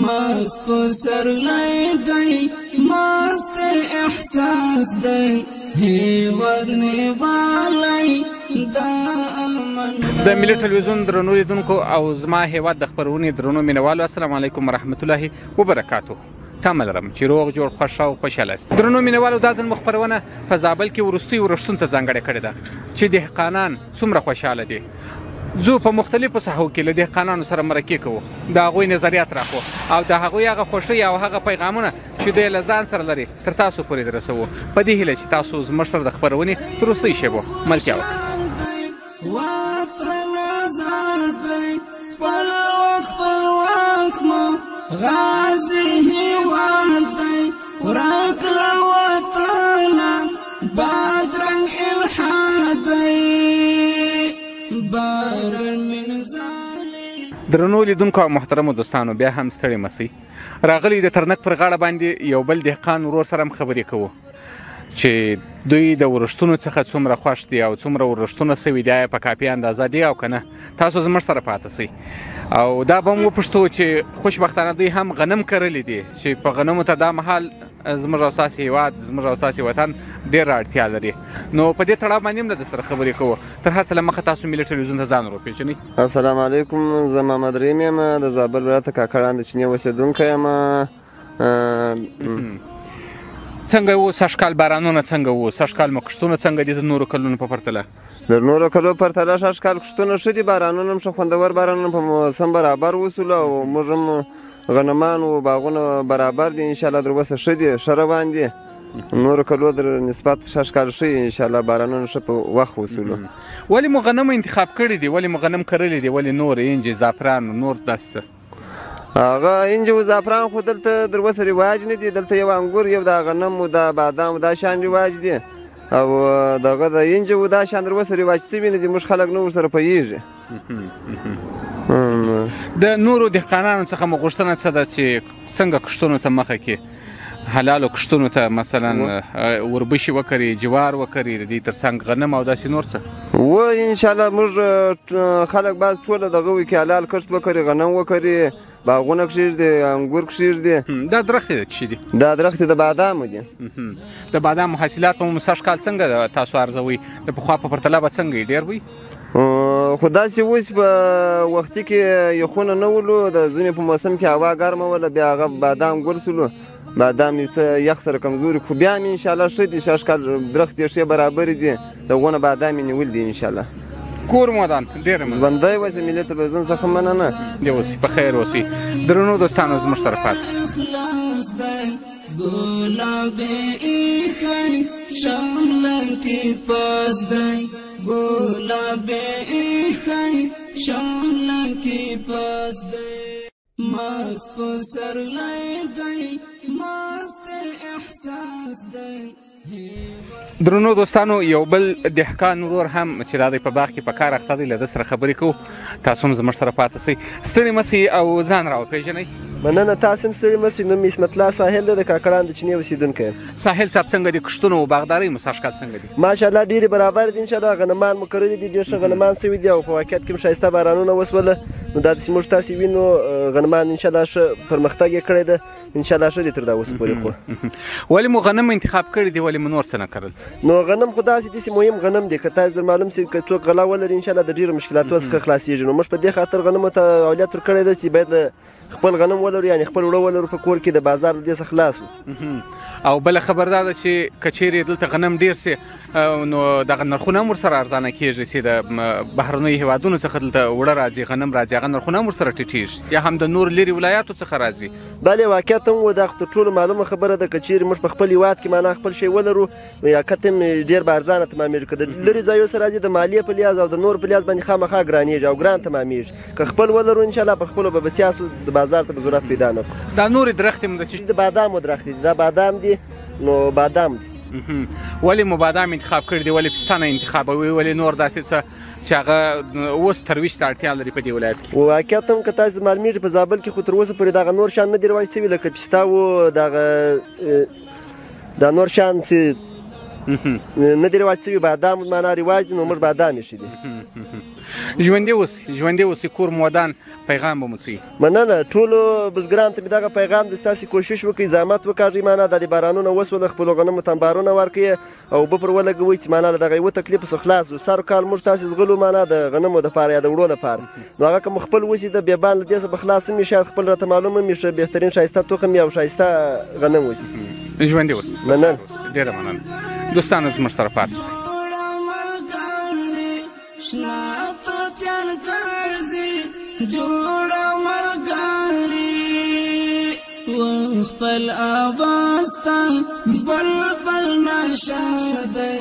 مست پسرلی دی مست احساس دی هیواد نیوالی دا امن. د ملي ټلویزیون درنو لیدونکو او زما هیواد د خپرونې درنو مینوالو السلام علیکم ورحمت الله وبرکاتو. تمه لرم چې روغ جوړ خوښ او خوشحاله است. درنو مینوالو دا ځل مو خپرونه په زابل کې وروستیو ورښتون ته ځانګړې کړې ده چې دهقانان څومره خوشحاله دي. زه په مختلفو ساحو کې له دهقانانو سره مرکې کوو، د هغوی نظریات راخو او د هغوی هغه خوښۍ او هغه پیغامونه چې دوی له ځان سره لري تر تاسو پورې رسوو په دې هیله چې تاسو زموږ سره د خپرونې تر وروستیو شېبو ملتیا وکړئ. غازی هیواد دی ورک لوطانا بادرنگ الحاد دی بارن من زالی. درنو لیدونکو او محترمو دوستانو بیا هم ستړي مسئ. راغلی د ترنک پر غاړه باندې یو بل دهقان ورور سره هم خبرې کوو چې دوی د ورښتونو څخه څومره خوښ دي او څومره ورښتونه سوي دي، په کافي اندازه دي او که نه. تاسو زموږ سره پاتې سئ او دا به هم وپوښتو چې خوشبختانه دوی هم غنم کرلی دي چې په غنمو ته دا مهال زموږ او ستاسې هېواد زموږ او ستاسې وطن ډېره اړتیا لري. نو په دې تړاو باندې هم له در سره خبرې کوو. تر هر څه له مخه تاسو ملي ټلویزیون ته ځان ور وپېژنئ. السلام علیکم، زه محمد رحیم یم، د زابل ولایت کاکړان د چینې اوسېدونکی یم. څنګه و سږکال بارانونه څنګه و؟ سږکال مو کښتونه څنګه دي د نورو کلونو په پرتله؟ د نورو کلو پرتله سږکال کښتونه ښه دي، بارانونه هم ښه خوندور بارانونه په موسم برابر وسولو او موږ هم غنمان و باغونه برابر دي انشاءالله در اوسه ښه دي، ښه روان دي. نورو کلو در نسبت سږکال ښه انشاءالله بارانونه ښه په وخت وسولو. ولې مو غنم انتخاب کړي دي؟ ولې مو غنم کرلی دي؟ ولې نور انجي زعفران نور داسې څه؟ هغه انجي و زعفران خو دلته در اوسه رواج نه دي، دلته یو انګور یو د غنم و د بادام و دا شان رواج دي او دغه د انجي و دا شان در اوسه رواج سوي نه دي، موږ خلک نه ورسره پوهېږي. د نورو دهقانانو څخه مو غوښتنه څه ده چې څنګه کښتونو ته مخه کړي، حلالو کښتونو ته مثلا وربشي وکري، جوار وکري، د دې ترڅنګ غنم او داسې نور څه؟ و انشاءالله موږ خلک بعض ټوله دغه وي کې حلال کښت وکري، غنم وکري، باغونه کښېږدي، انګور کښېږدي. دا درختې د څه دي؟ دا درختې د بادامو دي. د بادامو حاصلات مو سږکال څنګه تاسو ارزوئ؟ د پخوا په پرتله به څنګه ډېر وي؟ خو داسې اوس په وختي کې یخونه نه ولو، د ژمي په موسم کې هوا ګرمه وله، بیا هغه بادام ګل سولو، بادام یې څه یخ سره کمزوري، خو بیا هم انشاءالله ښه دي. سږکال درختې ښې برابرې دي، د غونه بادام یې نیول دي انشاءالله. کور مودان ډېره مننه. ژوندی اوسئ، ملي تلویزیون څخه مننه. دې اوسئ، په خیر اوسئ. درنو دوستانو زموږ سره پاتې گلابی ایخی شاملکی پاس دی گلابی ایخی شاملکی پاس دی مست پسرلی دی مست احساس دی. درنو دوستانو یو بل دهقان ورور هم چې دا دی په باغ کې په کار اخته دی، له ده سره خبرې کوو. تاسو هم زموږ سره پاتې سئ، ستړي مه سئ او ځان را وپېژنئ. مننه، تاسو هم ستړي مه سئ. نوم مې اسمت الله ساحل دی، د کاکړان د چینې اوسېدونکی یم. ساحل صاحب څنګه دي کښتونه و باغدارۍ مو سږکال څنګه دي؟ ماشاءالله ډېرې برابر دي انشاءالله. غنمان مو کرلي دي، ډېر ښه غنمان سوي دي او په واقعیت کې هم ښایسته بارانونه وسوله. نو دا داسې موږ تاسې وینو غنمان انشاءالله ښه پرمختګ یې کړی ده انشاءالله، ښه دي تر دا اوسه پورې. خو ولې مو غنم انتخاب کړي دي؟ ولې مو نور څه نه کرل؟ نو غنم خو داسې داسې مهم غنم دی، که تاسو در معلوم سي که څوک غلا ولري انشاءالله د ډېرو مشکلاتو څخه خلاصېږي. نو موږ په دې خاطر غنمو ته اولویت ورکړی ده چې باید خپل غنم ولرو، یعنې خپل وړه ولرو په کور کې، د بازار له دې څخه خلاص وو. او بله خبر دا ده چې که چیرې دلته غنم ډېر سي نو دغه نرخونه هم ورسره ارزانه کېږي چې د بهرنیو هېوادونو څخه دلته وړه راځي، غنم راځي، هغه نرخونه هم ورسره ټیټېږي، یا هم د نور لرې ولایاتو څخه راځي. بلې واقعیت هم و، دا خو تر ټولو معلومه خبره ده. که چیرې موږ په خپل هېواد کې معنا خپل شی ولرو، واقعیت هم ډېر به ارزانه تمامېږي. که د لرې ځایو سره راځي، د مالیې په لحاظ او د نور په لحاظ باندې خامخا ګرانېږي او ګران تمامېږي. که خپل ولرو انشاءالله پر خپلو به بسیاسو د بازار ته به ضرورت پیدا نه کړو. دا نورې درختې مو د بادامو درختې دي، دا بادام دي. نو بادام دي. ولې مو بادام انتخاب کړي دي؟ ولې پستانه انتخابوي؟ ولې نور داسې څه چې هغه اوس ترویج ته اړتیا لري په دې ولایت کې؟ واقعیت هم که تاسو معلومیږي په زابل کې خو تر اوسه پورې دغه نور شیان نه دي رواج سوي، لکه پسته و دغه دا نور شیان چې نه دي رواج سوي. بادام معنا رواج دي، نو موږ بادام ایښي دي. ژوندي اوسئ کور مو ودان پیغام به مو څه وي؟ مننه ټولو بزګرانو ته مې دغه پیغام دی ستاسې کوشش وکړئ زحمت وکاږئ معنا دا د بارانونه وسوله خپلو غنمو ته بارونه ورکړئ او اوبه پر ولګوئ چې معنا له دغه یوه تکلیفه څخه خلاص وو سر کال موږ تاسې زغلو معنا د غنمو دپاره یا د وړو دپاره نو هغه که مو خپل وسي د بېبان له دې څخه به خلاص هم وي شاید خپل راته معلوم هم وي ښه بهترین ښایسته تخم یا ښایسته غنم وسي ژوندي اوسئ مننه ډېره مننه دوستانو زموږ سره پاتې شئ جوړه ملګری خپل آواز ته بلبل نشه دی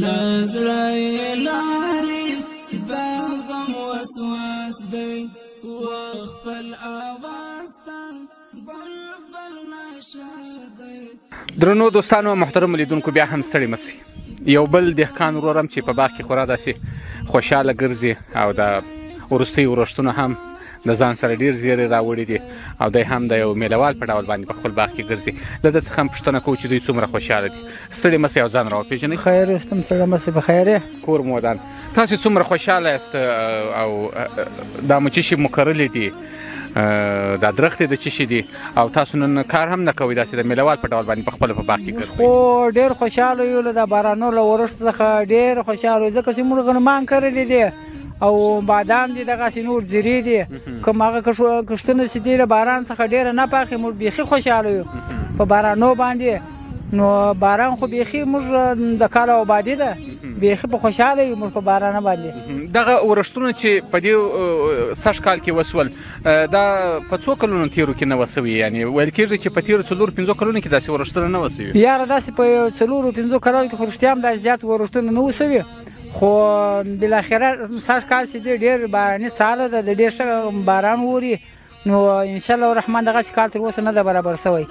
له زړه یې لارې د غم وسواس دی خپل آواز ته بلبل نشه دی. درنو دوستانو محترم لیدونکو بیا هم ستړي مه سئ یو بل دهقان ورور هم چې په باغ کې خورا داسې خوشحاله ګرځي او د وروستیو ورښتونه هم د ځان سره ډېر زیری راوړي دي او دی هم د یو میلهوال په ډول باندې په خپل باغ کې ګرځي له ده څخه هم پوښتنه کوو چې دوی څومره خوشحاله دي. ستړي مه سئ او ځان راوپېژنئ. خیر استم سړی مه سئ په خیر یې کور مو ودان تاسې څومره خوشحاله یاست او دا مو څه شي مو کرلي دي دا درختې د څه شي دي او تاسو نن کار هم نه کوئ داسې د میلهوال په ډول باندې په خپله په باغ کې ګرځئ؟ خو ډېر خوشحاله یو له د بارانو له ورښت څخه ډېر خوشحاله یو ځکه چې موږ غنمان کرلي دي او بادام دي دغسې نور زیرې دي کوم هغه کښتونه چې دي له باران څخه ډېره نه پاخي موږ بیخي خوشحاله یو په بارانو باندې نو باران خو بیخي موږ د کال آبادي ده بیخي په خوشحاله یو موږ په بارانه باندې. دغه ورښتونه چې په دې سږ کال کې وسول دا په څو کلونو تېرو کې نه وه سوي یعنې ویل کېږي چې په تېرو 4-5 کلونو کې داسې ورښتونه نه وه سوي؟ یاره داسې په 4-5 کلونو کې خو رښتیا هم داسې زیات ورښتونه نه وه سوي خو بالاخره سږ کال چې دی ډېر باراني ساله ده د ډېر ښه باران اوري نو انشاءالله الرحمن دغسې کال تر اوسه نه ده برابر سوی.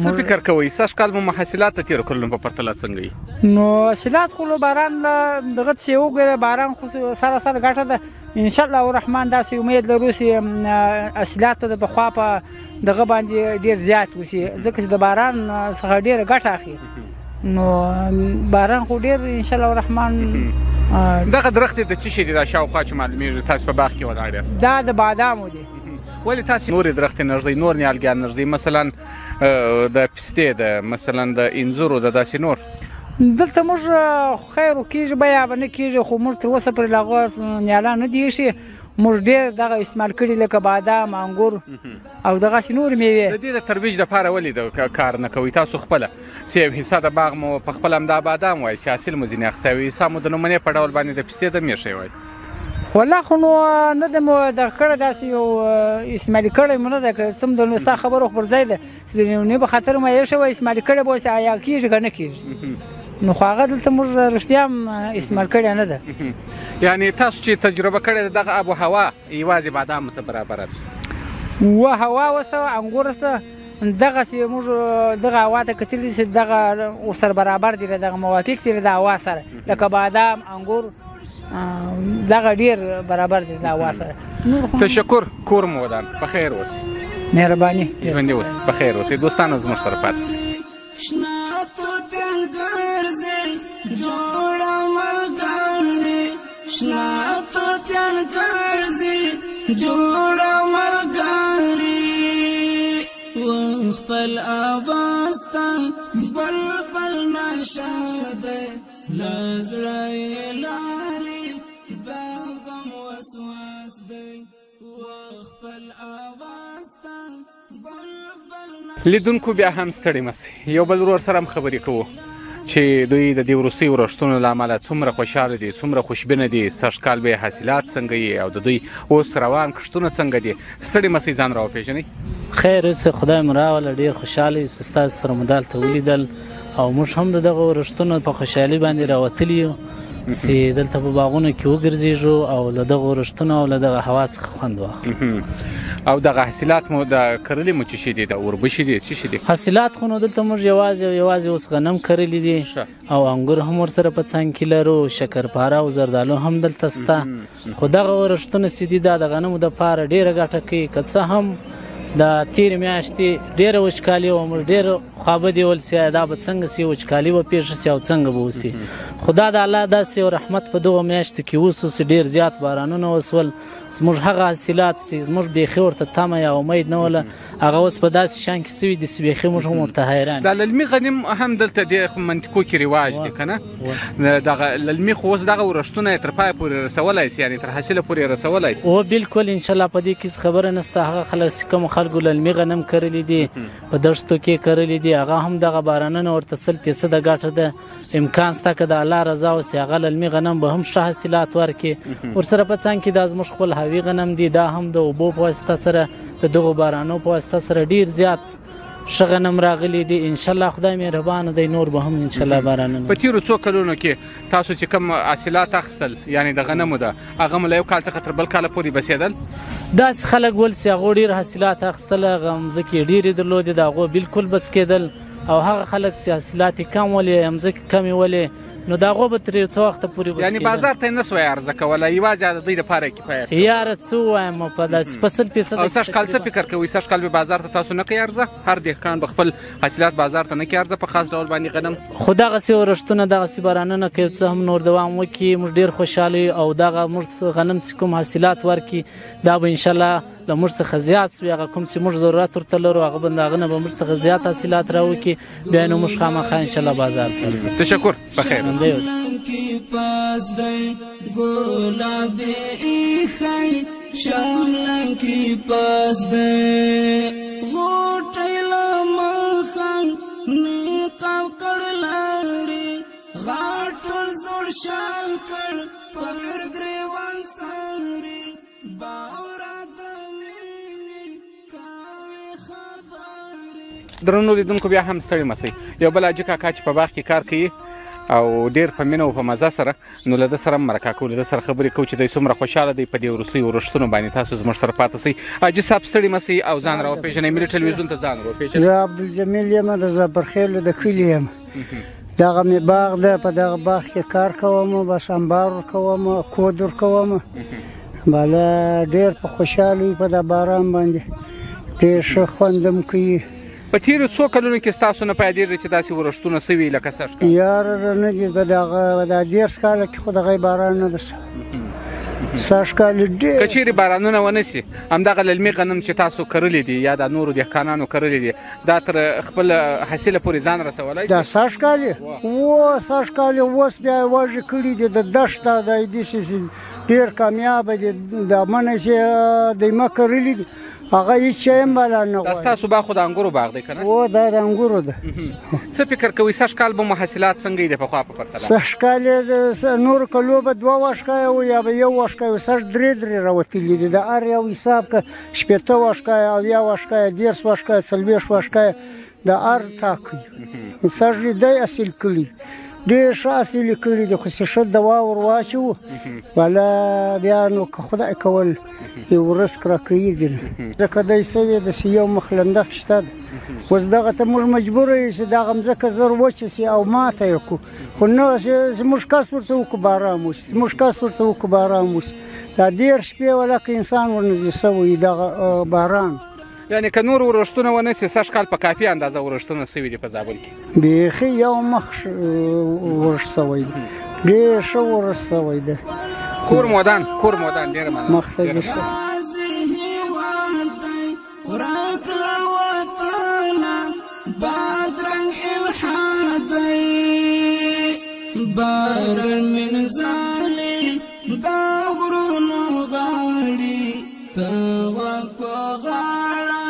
څه فکر کوئ سږ کال مو محصولات د تېرو کلونو په پرتله څنګه وي؟ نو حاصلات خو له باران له دغه څه وګوره باران خو سره ګټه ده انشاءالله الرحمن داسې امید لرو چې حاصلات به د پخوا په دغه باندې ډېر زیات وشي ځکه چې د باران څخه ډېره ګټه اخلي نو باران خو ډېر انشاءالله الرحمن. دغه درختې د څه شي دي دا شاوخوا چې معلومېږي تاسو په باغ کې ولاړ یاست؟ دا د بادامو دي. ولې تاسې نورې درختې نه ږدئ نور نیالګیان نه ږدئ مثلا د پستې ده مثلا د انځرو ده داسې نور؟ دلته موږ خیر کېږي بیا به نه کېږي خو موږ تر اوسه پرې له هغه نیالان نه دي ایښي موږ ډېر دغه استعمال کړي لکه بادام انګور او دغسې نورې میوې. د دې د ترویج دپاره ولې د کار نه کوئ تاسو خپله چې یو حصه د باغ مو په خپله همدا بادام وایي چې حاصل مو ځینې اخیستی وي حصه مو د نمونې په ډول باندې د پستې دم ایښی وایي؟ والله خو نو نه ده مو دغه کړی داسې یو استعمالي کړی مو نه ده که څه د ستا خبره خو پر ځای ده چې د نمونې په خاطر مو ایښی وای استعمالي کړی به اوس آیا کېږي که نه کېږي نو خو هغه دلته موږ رښتیا هم استعمال کړې نه ده. یعنې تاسو چې تجربه کړې ده دغه آب و هوا یوازې بادامو ته برابره ده و هوا وسه انګور سه دغسې موږ دغه هوا ته کتلي چې دغه ورسره برابر دي دغه موافق دي د هوا سره لکه بادام انګور دغه ډېر برابر دي د هوا سره. تشکر کور مو ودان په خیر اوسئ. مهرباني ژوندي اوسئ په خیر اوسئ. دوستانو زموږ سره پاتې شئ. جوړه ملګری شنه توتیان ګرځي جوړه ملګری خپل آواز ته بلبل نشه دی له زړه یې لارې د غم وسواس دی خپل آواز ته بلبل. لیدونکو بیا هم ستړي مه سئ یو بل ورور سره هم خبرې کوو چې دوی د دې وروستیو ورښتونو له امله څومره خوشحاله دي څومره خوشبینه دي سږ کال به یې حاصلات څنګه یي او د دوی اوس روان کښتونه څنګه دي. ستړي مه سئ ځان راوپېژنئ. خیر اوسه خدای مو راوله ډېر خوشحاله یو چې ستاسو سره مو دلته ولیدل او موږ هم د دغه ورښتونو په خوشحالي باندې راوتلي یو چې دلته په باغونو کې وګرځېږو او له دغه ورښتونو او له دغه هوا څخه خوند واخلو. او دغه حاصلات مو د کرلي مو څه شي دي د اوربشي دي څه شي دي؟ حاصلات خو نو دلته موږ یوازې اوس غنم کرلي دي او انګور هم ورسره په څنګ کې لرو شکرپاره او زردالو هم دلته شته خو دغه ورښتونه چې دي دا د غنمو دپاره ډېره ګټه کوي که څه هم د تېرې میاشتې ډېره وچکالي وه موږ ډېر خوابدي ول چې دا به څنګه سي وچکالي به پېښه سي او څنګه به وسي خو دا د الله داسې یو رحمت په دغو میاشتو کې وسو چې ډېر زیات بارانونه وسول زموږ هغه حاصلات چې زموږ بیخي ورته تمه یا امید نه وله هغه اوس په داسې شان کې سوي دي چې بیخي موږ هم ورته حیران دا للمي غنم هم دلته د منطقو کې رواج دی که نه دغه للمي خو اوس دغه ورښتونه یې تر پایه پورې رسولی سي یعنې تر حاصله پورې رسولی سي او بالکل انشاءالله په دې کې خبره نشته هغه خلک چې کومو خلکو للمي غنم کرلي دي په دښتو کې کرلي دي هغه هم دغه بارانونه ورته 100% ګټه ده امکان شته که د الله رضا وسي هغه للمي غنم به هم ښه حاصلات ورکړي ورسره په څنګ کې دا زموږ خپل هوي غنم دي دا هم د اوبو په واسطه سره د دغو بارانو په واسطه سره ډېر زیات ښه غنم راغلي دي انشاءالله خدای مهربانه دی نور به هم انشاءالله بارانونه په تېرو څو کلونو کې تاسو چې کوم حاصلات اخیستل یعنې د غنمو ده هغه مو له یو کال څخه تر بل کاله پورې بسېدل داسې خلک ول چې هغو ډېر حاصلات اخیستل هغه مځکې یې ډېرې درلودې د هغو بالکل بس کېدل او هغه خلک چې حاصلات یې کم ولې مځکې کمې ولې نو د هغو به ترې څه وخته پورې بس یعنې بازار ته یې نه سوی عرضه کولی یوازې د دوی دپاره یې کفایت یاره څه ووایم په داسې په 100% او سږ کال څه فکر کوئ سږ کال به بازار ته تاسو نه کوئ عرضه هر دهقان به خپل حاصلات بازار ته نه کوي عرضه په خاص ډول باندې غنم خو دغسې ورښتونه دغسې بارانونه کوي څه هم نور دوام وکړي موږ ډېر خوشحاله یو او دغه موږ غنم چې کوم حاصلات ورکړي دا به انشاءالله له موږ څخه زیات سوي هغه کوم چې موږ ضرورت ورته لرو هغه به د هغه نه به موږ څخه زیات حاصلات راوکړي بیا نو موږ خامخا انشاءالله بازار ته ورځو تشکر بخیر پاس دی گلابی ایخای شاملن کی پاس دی غوٹی لمخان نیقاو کڑلاری غاٹر زور شان کڑ پر گریوان ساری باورا دمینی کاوی خباری درنو لیدونکو بیا هم ستړي مسئ یو بل حاجي کاکا چې په باغ کې کار کوي او ډیر په مینه او په مزه سره نو له ده سره هم مرکه کوو له ده سره خبرې کوو چې دی څومره خوشحاله دی په دې وروستیو ورښتونو باندې تاسو زموږ سره پاتې سئ حاجي صاحب ستړي مه سئ او ځان راوپېژنئ ملي ټلویزیون ته ځان راوپېژنئ زه عبدالجمیل یم د زبرخیلو د کلي یم دغه مې باغ ده په دغه باغ کې کار کوم بس انبار ورکوم کود ورکوم بالا ډېر په خوشحاله وي په دا باران باندې ډېر ښه خوند هم کوي په تېرو څو کلونو کې ستاسو نه پیادېږي چې داسې ورښتونه سوي لکه سږ کال یاره نه دي په دا 10 کاله کې خو دغه باران نه ده سږ کال ډېر که چیرې بارانونه ونه سي همدغه للمي غنم چې تاسو کرلي دي یا د نورو دهقانانو کرلي دي دا تر خپل حاصله پورې ځان رسولی دا سږ کال و سږ کال اوس بیا وږې کړي دي د دښته د داسې ډېر کامیابه دي د منه چې دیمه کرلي دي هغه هیڅ شی هم بلا نه غواړي دا ستاسو باغ خو د انګورو باغ دی که نه او دا د انګورو ده څه فکر کوئ سږ کال به مو حاصلات څنګه وي د پخوا په پرتله سږ کال یې د نورو کلو به 2 واشکایه و یا به 1 واشکایه سږ 3 راوتلي دي د هر یو حساب که 80 واشکایه او 10 واشکایه 10 واشکایه 40 واشکایه د هر تاک سږ یې دی اصیل کړي ډېر ښه اصیل کړي دي خو چې ښه دوا ور واچوو والا بیا نو که خدای کول یو رزق راکوي دي ځکه دی سوی داسې یو مخلندق شته ده اوس دغه ته موږ مجبوره یو چې دغه مځکه زر وچه سي او ماته یې کړو خو نه زموږ کس ورته وکړو باران وسي زموږ کس ورته وکړو باران وسي دا 10 شپې ولکه انسان ورنږدې سوی دغه باران یعنې که نور ورښتونه ونه سي سږ کال په کافي اندازه ورښتونه سوي دي په زابل کې بیخي یو مخ ورښت سوی دی ډېر ښه ورښت سوی دی کور مودان ډېره مننه مخ ته دې ښه باران من ظالم دا غرونو غاړي توا په غاړه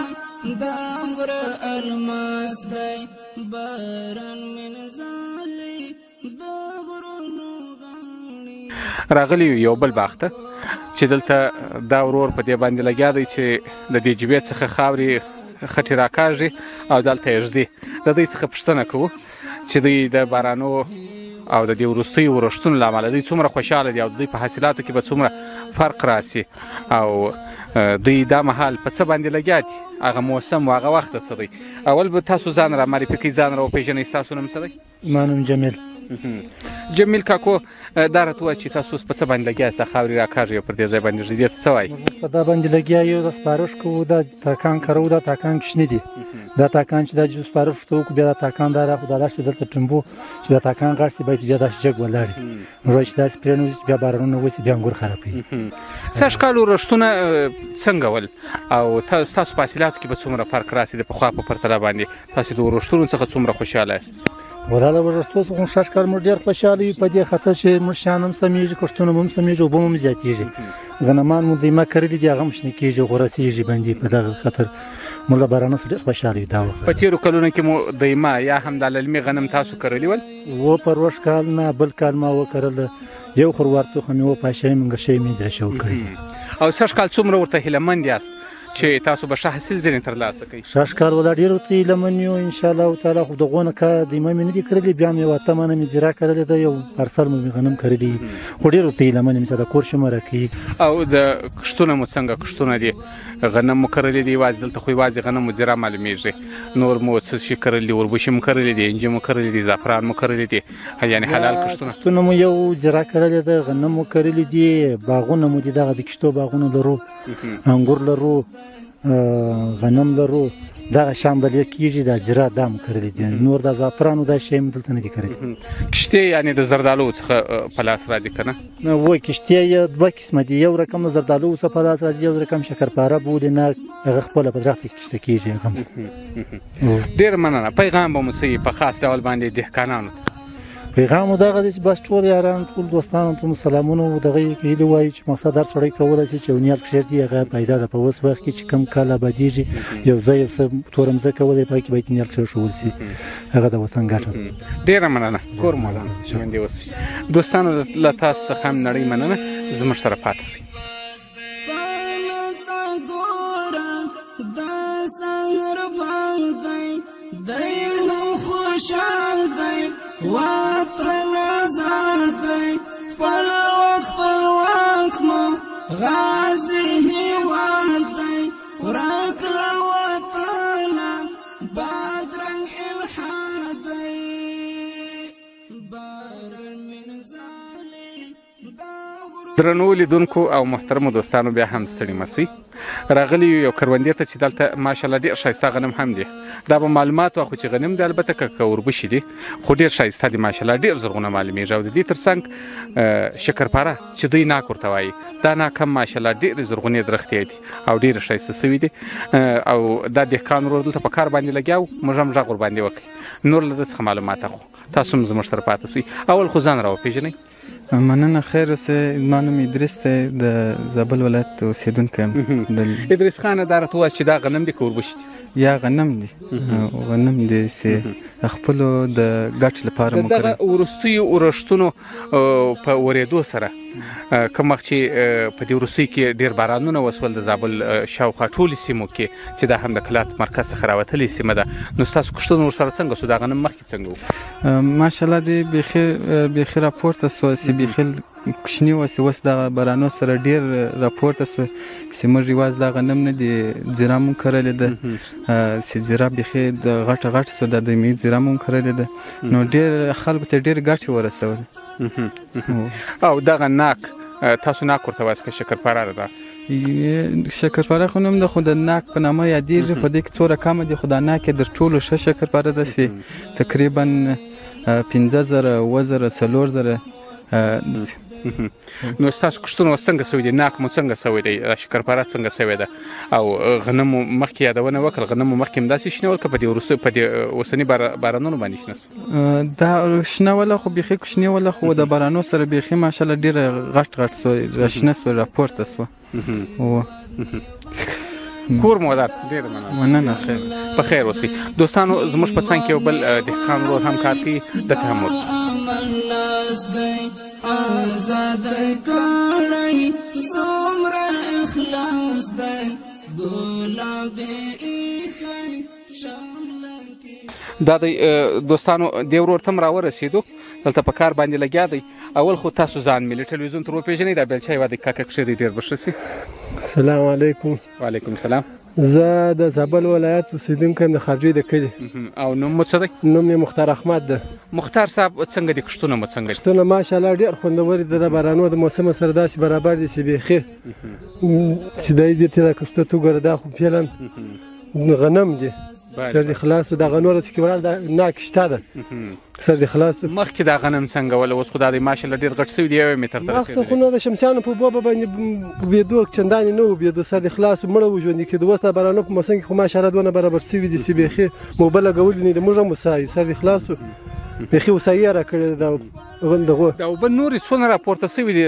دا غره الماس دی باران من ظالم دا غرونو غاړي راغلی یو بل باغ ته چې دلته دا ورور په دې باندې لګیا دی چې د دې جبهې څخه خاورې خټې راکاږي او دلته یې ږدي د دوی څخه پوښتنه کوو چې دوی د بارانو او د دې وروستیو ورښتونو له امله دوی څومره خوشحاله دي او د دوی په حاصلاتو کې به څومره فرق راسي او دوی دا مهال په څه باندې لګیا دي هغه موسم و هغه وخت څه دی اول به تاسو ځان را معرفي کړئ ځان را وپېژنئ ستاسو نوم څه دی زما نوم جمیل جمیل کاکو دا راته ووایه چې تاسو اوس په څه باندې لګیا یاست دا خاورې راکاږي او پر دې ځای باندې ږدي ته څه وایي په دا باندې لګیا یو د سپارښت کوو دا تاکان کرو دا تاکان کشنې دي دا تاکان چې دا جو سپارښت ته وکړو بیا دا تاکان دا راخو دا داسې دلته ټمبو چې دا تاکان غټ شي باید بیا داسې جګ ولاړ وي نو چې داسې پرېنوځي چې بیا بارانونه وشي بیا انګور خرابوي سږ کال ورښتونه څنګه ول او ستاسو په حاصلاتو کې به څومره فرق راسي د پخوا په پرتله باندې تاسو د ورښتونو څخه څومره خوشحاله یاست ولاله ورښتو څخه سږ کال موږ ډېر خوشحاله یو په دې خاطر چې موږ شیان هم سمیږي کښتونه هم سمیږي اوبه هم زیاتېږي غنمان مو دیمه کرلي دي هغه هم شنه کېږي غوړسېږي باندې په دغه خاطر موږ له بارانه څخه ډېر خوشحاله یو دا وخت په تېرو کلونو کې مو دیمه یا هم د للمي غنم تاسو کرلي ول پروش کال نه بل کال ما وکرله یو خروار توخه مې وپاشی منګشی مې درشه وکړي او سږ کال څومره ورته هیلهمند یاست چې تاسو به ښه حاصل ځینې ترلاسه کوئ سږ کال ولا ډېر ورته هیلهمند یو انشاءالله تعالی خو دغونه که دیمه مې نه دي کرلي بیا مې یوه تمنه مې زیره کرلې ده یو پارسل مې غنم کرلي خو ډېر ورته هیلهمند یم چې د کور شماره کوي او د کښتونه مو څنګه کښتونه دي غنم مو کرلي دي یوازې دلته خو یوازې غنم مو زیره معلومیږي نور مو څه شي کرلي دي وربشي مو کرلي دي انجي مو کرلي دي زعفران مو کرلي دي یعنې حلال کښتونه مو یو زیره کرلې ده غنم مو کرلي دي باغونه مو دي دغه د کښتو باغونه لرو انګور لرو غنم لرو دغه شان بلې کېږي دا زیره دا مو کرلي دي نور د زعفرانو دا شی مو دلته نه دي کرلي کښتې یعنې د زردالو څخه په لاس راځي که نه وایي کښتې یې دوه قسمه دي یو رقم د زردالو څخه په لاس راځي یو رقم شکرپاره بولي نه هغه خپله په درخته کې کښته کېږي هغه ډېره مننه پیغام به مو څه په خاص ډول باندې دهقانانو پیغام مو دغه دی چې بس ټول یاران ټول دوستانو ته مو سلامونه و دغه یې هیلې وایي چې مقصد هر سړی کولی شي چې یو نیت کښېږدي هغه پیدا ده په اوس وخت کې چې کوم کال ابادېږي یو ځای یو څه توره مځکه ولري په هغې کې باید نیت کښېښودل شي هغه د وطن ګټه ده ډېره مننه کور مو ودان ژوندي اوسئ دوستانو له تاسو څخه هم نړۍ مننه زموږ سره پاتې شئ خوشحال دی وطن آزاد دی خپلواک مو غازی هیواد دی ورک له وطنه بادرنګ الحاد دی باران من ظالم درنو لیدونکو او محترمو دوستانو بیا هم ستړي مه شئ راغلی یو کروندې ته چې دلته ماشاءالله ډېر ښایسته غنم هم دي دا به معلومات واخلو چې غنم دي البته که وربشي دي خو ډېر ښایسته دي ماشاءالله ډېر زرغونه معلومیږي او د دې تر څنګ شکرپاره چې دوی ناک ورته وایي دا ناک هم ماشاءالله ډېرې زرغونې درختې دي او ډېرې ښایسته سوي دي او دا دهقان ورور دلته په کار باندې لګیا و موږ هم غږ ورباندې وکړئ نور له ده څخه معلومات اخلو تاسو هم زموږ سره پاتې شئ اول خو ځان راوپېژنئ مننه خیر اوسئ زما نوم ادریس دی د زابل ولایت اوسېدونکی یم ادریس خانه دا راته ووایه چې دا غنم دي که وربشي دي یا غنم دي غنم دي چې خپلو د ګټ لپاره مو دغه وروستیو ورښتونو په ورېدو سره کوم وخت چې په دې وروستیو کې ډېر بارانونه وسول د زابل شاوخوا ټولې سیمو کې چې دا هم د کلات مرکز څخه راوتلې سیمه ده نو ستاسو کښتونه ورسره څنګه سو دا غنم مخکې څنګه و ماشاءالله دې بیخي راپورته سوه چې بیخي کوچني وه چې اوس دغه بارانو سره ډېر راپورته سوه چې موږ یوازې دا غنم نه دي زیره مو کرلې ده چې زیره بیخي د غټه سوه دا د میږ زیره مو کرلې ده نو ډېر خلکو ته ډېر ګټې ورسولې او دغه ناک تاسو ناک ورته وایاست که شکرپاره ده شکرپاره خو نوم ده خو د ناک په نامه یادېږي خو دې کې څو رقمه دي خو دا ناک یې در ټولو ښه شکرپاره ده چې تقریبا 5000 اووه 4000 نو ستاسو کښتونه اوس څنګه سوي دي ناک مو څنګه سوی دی شکرپاره څنګه سوې ده او غنم مو مخکې یادونه وکړه غنم مو مخکې همداسې شنه ول که په دې اوسني بارانونو باندې شنه سوه دا شنه وله خو بیخي کوچنۍ وله خو د بارانو سره بیخي ماشاءالله ډېره غټ سوه راشنه سوه راپورته سوه کور مو ودان ډېره مننه خیر په خیر اوسئ دوستانو زموږ په څنګ کې یو بل دهقان ورور هم کار کوي دته هم ورسو آزاد کړی څومره اخلاص دی ګلابي ایښی شمله دا دی دوستانو دې ورور ته هم راورسېدو دلته په کار باندې لګیا دی اول خو تاسو ځان ملي ټلویزیون ته وپېژنئ دا بیلچه یې واده کاکه کښېدی ډېر به ښه سي السلام علیکم وعلیکم السلام زه د زابل ولایت اوسېدونکی یم، د خارجۍ د کلي. او نوم مو څه دی؟ نوم یې مختار احمد ده. مختار صاحب څنګه دي کښتونه مو څنګه دي؟ کښتونه ماشاءالله ډېر خوندور دي. د بارانو د موسم سره داسې برابر دي چې بیخي چې دې ته د کښتو ته وګوره، دا خو فعلا غنم دي، سر دې خلاص و. دغه نوره چې ولاړ دا ناک شته ده، سر دې خلاص و. مخکې دا غنم څنګه وله؟ اوس خو دا دی ماشاءالله ډېر غټ شوي دي، 1 متر ته مخکې خو نه د شمسیانو په اوبو باندې بېدو چندانې نه وبېدو، سر دې خلاص و، مړه و ژوندي کېدو. اوس د بارانو په موسم کې خو ماشاءالله دونه برابر شوي دي چې بیخي مو اوبه لګولي نه دي، موږ هم وسایو، سر دې خلاص و، بیخي وسایي یې راکړې ده دغو. دا اوبه نورې څونه راپورته شوي دي؟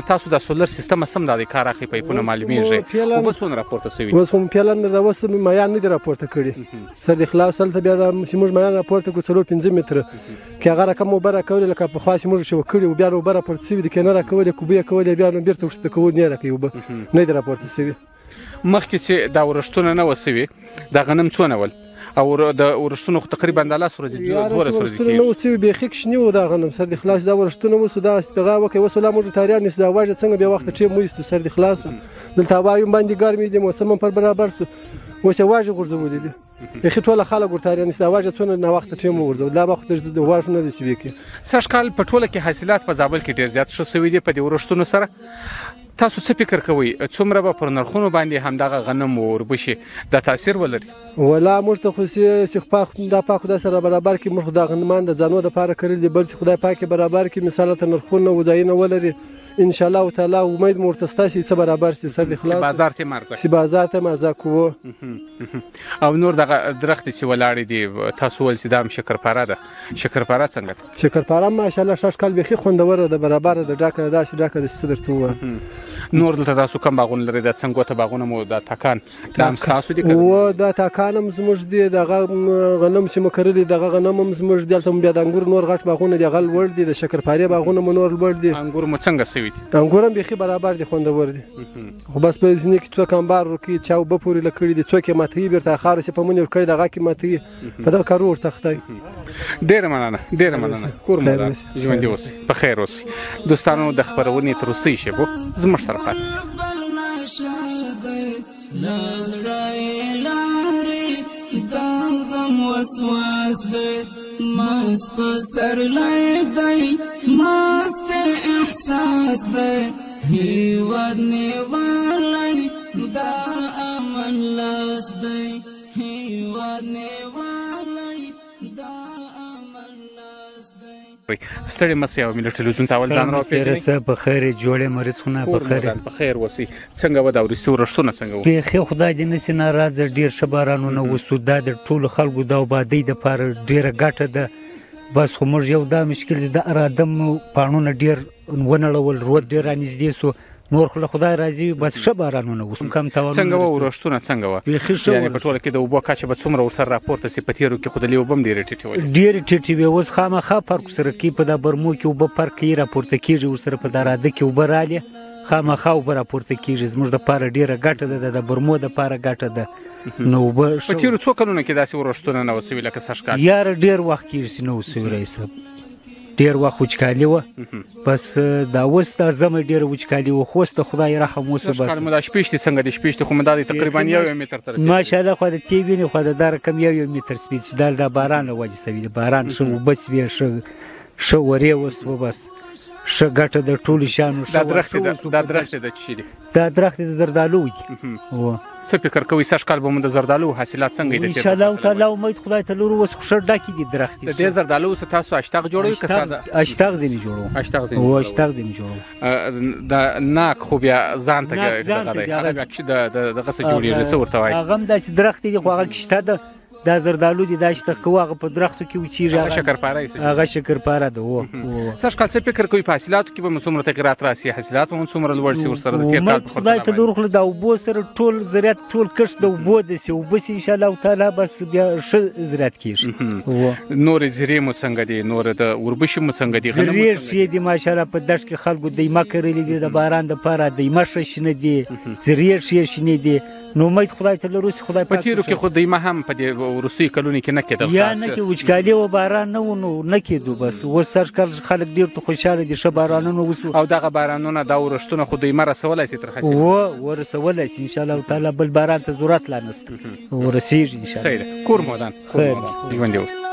تاسو د سولر سیستم هم دا د کار اخلي، پایپونه معلومیږي، اوبه څونه راپورته شوي دي؟ اوس خو فعلا دا اوس مایان نه دي راپورته کړي، سر دې خلاص. هلته بیا چې موږ مایان راپورته کړو 4-5 متره کې هغه رقم اوبه راکولې لکه پخوا چې موږ شوه کړي، بیا اوبه راپورته شوي دي، که نه راکولې که اوبه یې کولې بیا نو بېرته ورشته کول نه یې راکوي، اوبه نه دي راپورته شوي. مخکې چې دا ورښتونه نه وه شوي، دا غنم څونه ول؟ او د ورښتونو خو تقریبا د 10 ورځې 12 ورځې ورښتونه نه وو شوي، بیخي کوچني وو دا غنم، سر دې خلاص. دا ورښتونه وسو، دا دغه وکړې اوس لا موږ تاریان نیسو، دا واژه څنګه بیا وخته ټیم وایستو، سر دې خلاص و. دلته هوا یو باندې ګرمې دي، موسم هم پر برابر سو، اوس یې واژه غورځولې دي، بیخي ټوله خلک ورته حیران دي، دا واژه څونه ناوخته ټیم وغورځول، دا به خو د واژو نه دي چې وکړي. سږ کال په ټوله کې حاصلات په زابل کې ډېر زیات ښه شوي دي په دې ورښتونو سره. تاسو څه فکر کوئ څومره به پر نرخونو باندې همدغه غنم او وربشې دا تاثیر ولري؟ ولا موږ ته خو چې دا پاک خدای سره برابر کړي، موږ خو دا غنمان د ځانو دپاره کرلي دي، بل چې خدای پاک یې برابر کړي، مثال ته نرخونه او ځایونه ولري، ان شاء الله تعالی امید مو ورته شته چې څه برابر شي، سر دې خلاص بازار ته مرزه چې بازار ته مرزه کوو. او نور دغه درختې چې ولاړې دي تاسو ول چې دا هم شکرپاره ده، شکرپاره څنګه ده؟ شکرپاره ماشاءالله شش کال بیخي خوندوره ده، برابره ده، ډاکه داسې ډاکه د څه درته ووایم. نور دلته تاسو کوم باغونه لرئ؟ د څنګوته باغونه مو د تاکان دا هم ستاسو دي؟ و دا تاکان هم زموږ دي، دغه غنم چې مو کرلي دغه غنم هم زموږ دي. هلته بیا د انګور نور غټ باغونه دي، هغه لوړ دي، د شکرپارې باغونه مو نور لوړ دي. انګور مو څنګه شوي دي؟ انګور هم بیخي برابر دي، خوندور دي، خو بس په ځینې کې څوک انبار ورکوي، چا اوبه پورې لکړي دي، څوک یې ماتوي بېرته خاوره چې په منې ورکړي دغه کې ماتوي، په دغه کارو ورته خدای. ډېره مننه، ډېره مننه، کور مو ودان، ژوندي اوسئ، په خیر اوسئ. دوستانو د خپرونې تر وروستیو شېبو زموږ سره پاتې شئ. وسواس دی مست پسرلی دی مست احساس دی هیواد نیوالی دا امن لاس دی هیواد نیوالی دا امن لاس دی. ستړي مسئ او ملي ټلویزیون ته اول ځان راوپېژنئ. سره په خیر جوړې مریض خونه په خیر په خیر اوسئ. څنګه وه دا وروستي ورښتونه څنګه وو؟ بیخي خدای دې نسي ناراضه، ډېر ښه بارانونه وسو، دا د ټولو خلکو د آبادۍ دپاره ډېره ګټه ده. بس خو موږ یو دا مشکل دی، د ارادم پاڼونه ډېر ونړول، رود ډېر رانږدې سو، نور خو له خدای راضي بس ښه بارانونه وسو، کم تاوانونه. څنګه وه ورښتونه څنګه وه؟ بیخي ښه یعنې په ټوله کې د اوبو کچه به څومره ورسره راپورته سي؟ په تېرو کې خو د اوبه هم ډېرې ټیټې ولې؟ ډېرې ټیټې وې، اوس خامخا فرق سره کوي، په دا برمو کې اوبه فرق کوي، راپورته کېږي، ورسره په دا راده کې اوبه رالې خامخا اوبه راپورته کېږي. زموږ دپاره ډېره ګټه ده، د برمو دپاره ګټه ده. نو اوبه په تېرو څو کلونو کې داسې ورښتونه نه وه سوي لکه سږ کال؟ یاره ډېر وخت کېږي چې نه وه سوي رئیس صاحب، ډېر وخت وچکالي وه، بس دا اوس دا ژمی ډېره وچکالي وه، خو اوس د خدای رحم وسو. بس سږ کال مو دا شپېشتې څنګه دي؟ شپېشتې خو مو دا دی تقریبا 1 متر ته رسېدلي ماشاءالله، خو د تې وینې خو د دا رقم 1 متر سپېد چې دا د باران له وجې سوي د باران ښه اوبه سوې، ښه ورې وسوه، بس ښه ګټه د ټولو شیانو. دا درختې د څه شي دي؟ دا درختې د زردالو دي. څه فکر کوئ سږ کال به مو د زردالو حاصلات څنګه دي؟ انشاءالله تعالی امید خدای ته لرو، اوس خو ښه ډکې دي درختې. د دې زردالو څه تاسو اشتاق جوړوئ که ساده؟ اشتاق ځینې جوړوو، اشتاق ځینې جوړوو. د ناک خو بیا ځان ته دغه دی، هغه بیا دغه څه جوړېږي، څه ورته وایي؟ هغه هم داسې درختې دي، خو هغه کې شته ده، دا زردالو دي، دا اشتاق کوو، هغه په درختو کې وچېږي، هغه شکرپاره یې هغه شکرپاره ده. سږ کال څه فکر کوئ په حاصلاتو کې به مو څومره تغیرات راسي؟ حاصلات به مو څومره لوړ سي ورسره د تېر کال په پرتله؟ خدای ته لور خله د اوبو سره ټول زراعت ټول کښت د اوبو د سي اوبه سي انشاءالله تعالی بس بیا ښه زراعت کېږي. نورې زیرې مو څنګه دي؟ نور د وربشې مو څنګه دي؟ زیرې ښې دي ماشاءالله، په دښت کې خلکو دیمه کرلې دي د باران دپاره، دیمه ښه شنه دي، زیرې ښې شنې دي، نو امید خدای ته لرو چې خدای په تیرو کې خو دیمه هم په دې وروستیو کلونو کې نه کېدل یا نه کې وچکالي او باران نه و نو نه کېدو بس اوس سږکال خلک ډېر ته خوشحاله دي ښه بارانونه وسو او دغه بارانونه دا ورښتونه خو دیمه رسولی سي تر حاصل ورسولی سي انشاءالله تعالی بل باران ته ضرورت لا نسته ورسېږي انشاءالله صحیح ده کور مو ودان ژوندي اوسئ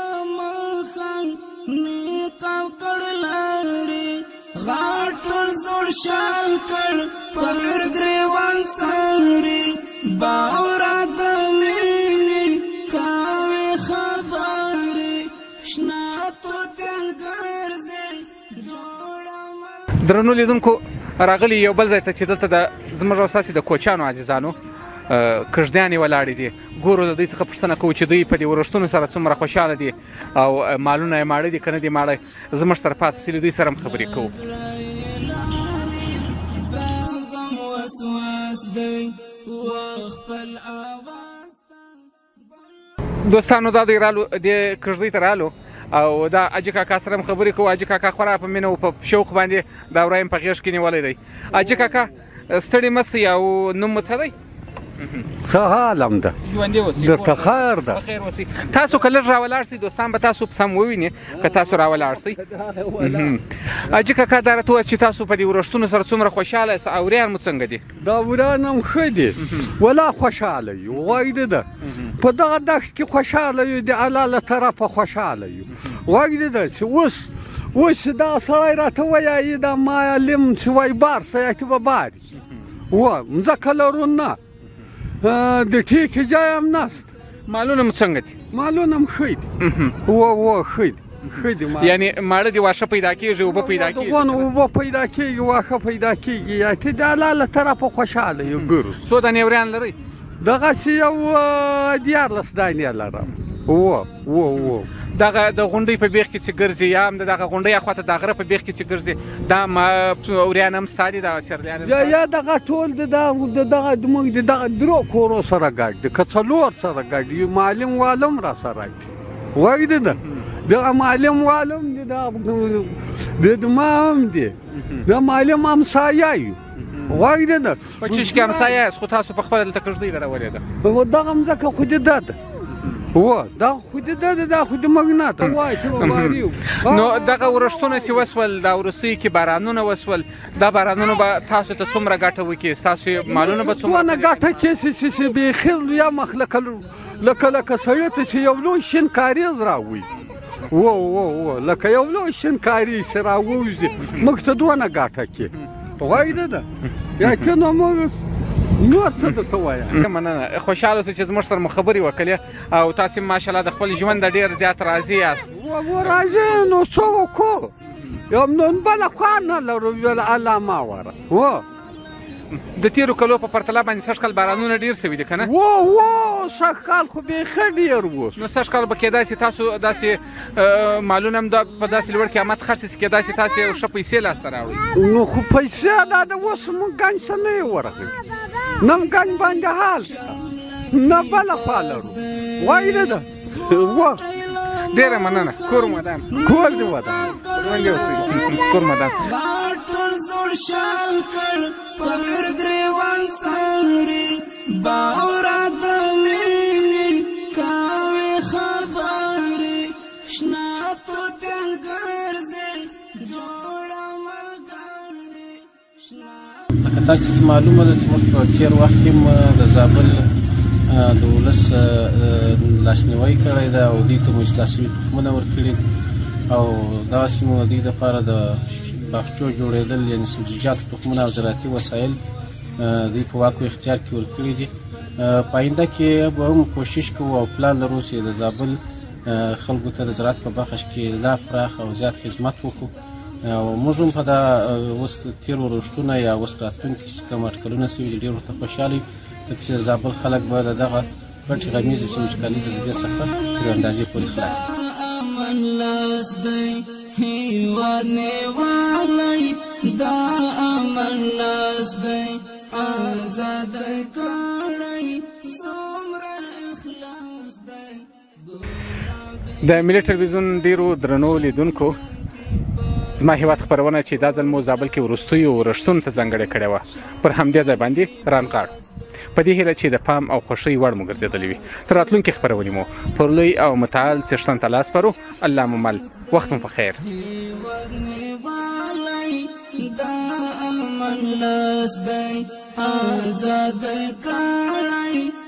غاټر زوړ شال کړ پر ګریوان ساري باورا د مینې کاوه خبرې شنا تو تل ګرځي جوړه درنو لیدونکو راغلي یو بل ځای ته چې دلته د زموږ او ستاسې د کوچیانو عزیزانو کژدیانې ولاړې دي ګورو د دوی څخه پوښتنه کوو چې دوی په دې ورښتونو سره څومره خوشحاله دي او مالونه یې ماړه دي که نه دي ماړه زموږ تر پاتې سي له دوی سره هم خبرې کوو دوستانو دا دوی رالو دې کژدۍ ته رالو او دا اجي کاکا سره هم خبرې کوو اجي کاکا خورا په مینه او په شوق باندې دا ورایم په غېږ کې نیولی دی اجي کاکا ستړي مه سئ او نوم مو څه دی څه حال هم ده ژوندي اوسئ درته خیر ده بخیر اوسئ تاسو که لږ راولاړ سئ دوستان به تاسو سم وویني که تاسو راولاړ سئ اجي کاکا دا راته ووایه چې تاسو په دې ورښتونو سره څومره خوشحاله یاست او وریان مو څنګه دي دا وریان هم ښه دي ولا خوشحاله یو غوږ ده په دغه دښت کې خوشحاله یو د الله له طرفه خوشحاله یو غوږ ده چې اوس دا سړی راته وایي دا معلم چې وایي بار سیاحتي به باري مځکه لرو نه د ټیکې ځای هم نسته مالونه مو څنګه دي مالونه هم ښه دي ښه دي یعنی ماړه دي واښه پیدا کېږي اوبه پیدا کېږي اوبه پیدا کېږي واښه پیدا کېږي یا ته د الله له طرفه خوشحاله یو ګرو څو دانې وریان لرئ دغسې یو 14 دانې لرم دغه د غونډۍ په بیخ کې چې ګرځي یا هم د دغه غونډۍ اخواته د غره په بیخ کې چې ګرځي دا وریان هم ستا دي دغه سیرلیان یا دغه ټول د دغه زموږ د دغه درو کورو سره ګډ دي که څلور سره ګډ یو معلم والم را سره دي وایي ده دغه معلم والم دي د ما هم دي د معلم همسایه یو وایي ده په چیش کې همسایه یاست خو تاسو په خپله دلته کژدۍ درولې ده دغه مځکه خو دې ده دا خو دې دا خو د موږ نه ته وایي چې وباري نو دغه ورښتونه چې وسول دا وروستیو کې بارانونه وسول دا بارانونه به تاسو ته څومره ګټه وکړي ستاسو مالونه به څومره ګټه کېږي چې بیخي یا مخ لکه سړی ته چې یو لوی شین کاریز راووځي لکه یو لوی شین کاریز چې راووځي موږ ته دونه ګټه کې وایي ده یا چې نو موږ نور څه درته وایم مننه خوشحاله اوسئ چې زموږ سره مو خبرې وکړې او تاسې ماشاءالله د خپل ژوند ډېر زیات راضي یاست راضي نو څه وکړو یو نو بله خوا نه لرو الله ما وره د تیرو کلو په پرتله باندې سږکال بارانونه ډېر سوي دي که نه سږکال خو بیخي ډېر و نو سږکال به کېدای سي تاسو داسې مالونه هم په داسې لوړ قیمت خرڅ سي کېدای سي تاسې یو ښه پیسې لاسته راوړئ نو خو پیسې دا د اوس موږ ګنج څه نه یې ورغلی نه م ګنج باندې حال شته نه بله خوا لرو وایي ده ډېره مننه کور مو ودان کور دې ودان ژوندي اوسئ کور مو ودان شال کړ پر ګریوان ساري باورا د مینې کاوه خبرې شنا تو تل ګرځي جوړه ملګري لکه تاسو ته معلومه ده چې موږ په تېر وخت کې د زابل د ولس لاسنیوی کړی ده او دوی ته مو اصلاحي تخمونه ورکړي او داسې مو د دوی دپاره د باغچو جوړېدل یعنې سبزیجاتو تخمونه او زراعتي وسایل دوی په واک او اختیار کې ورکړي دي په آینده کې به هم کوشش کوو او پلان لرو چې د زابل خلکو ته د زراعت په برخه کې لا پراخ او زیات خدمت وکړو او موږ هم په دا اوس تېر ورښتونه یا اوس راتلونکي چې کوم اټکلونه سوي دي ډېر ورته خوشحاله یو ځکه چې د زابل خلک به د دغه پټې غمیزې چې وچکالي د دې څخه تر اندازې پورې خلاص کړي هیواد نیوالی دا امن لاس دی آزاد کړی څومره اخلاص دی د ملي ټلویزیون ډېرو درنو لیدونکو زما هیواد خپرونه چې دا ځل مو زابل کې وروستیو ورښتونو ته ځانګړې کړې وه پر همدې ځای باندې رانغاړو په دې هیله چې د پام او خوښۍ وړ مو ګرځېدلې وي. تر راتلونکي خپرونې مو پر لوی او متعال څښتن ته لاس سپارو. الله مو مل، وخت مو په خیر. دا امن لاس دی آزاد کړی